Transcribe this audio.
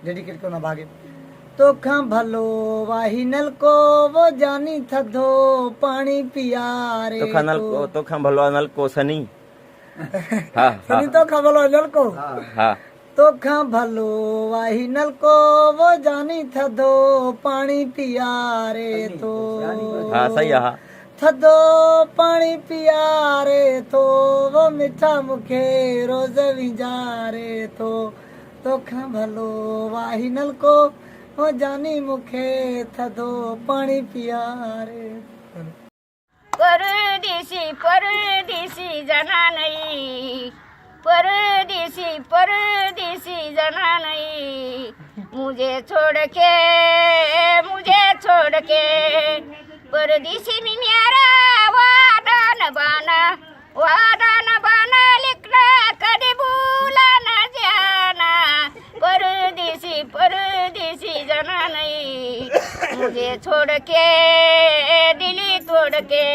Dedicate करना भागे। तो खा भलो वाही नल को वो जानी थधो पानी पिया रे। तो खा भलो नल को सनी। हाँ सनी तो खा भलो नल को। हाँ तो खा भलो वाही नल को वो जानी थधो पानी पिया रे तो। हाँ सही है। हाँ थधो पानी पिया रे तो वो मिठा मुखे रोज विजारे तो खा भलो वाही नल को वो जानी मुखे थधो पानी पिया रे। परदेशी परदेशी जाना नहीं, परदेशी परदेशी जाना नहीं, मुझे छोड़ के परदेशी में मेरा वादा न बाना लिखना कभी भूला न जाना। परदेशी परदेशी जाना नहीं, मुझे छोड़ के दिल्ली तोड़ के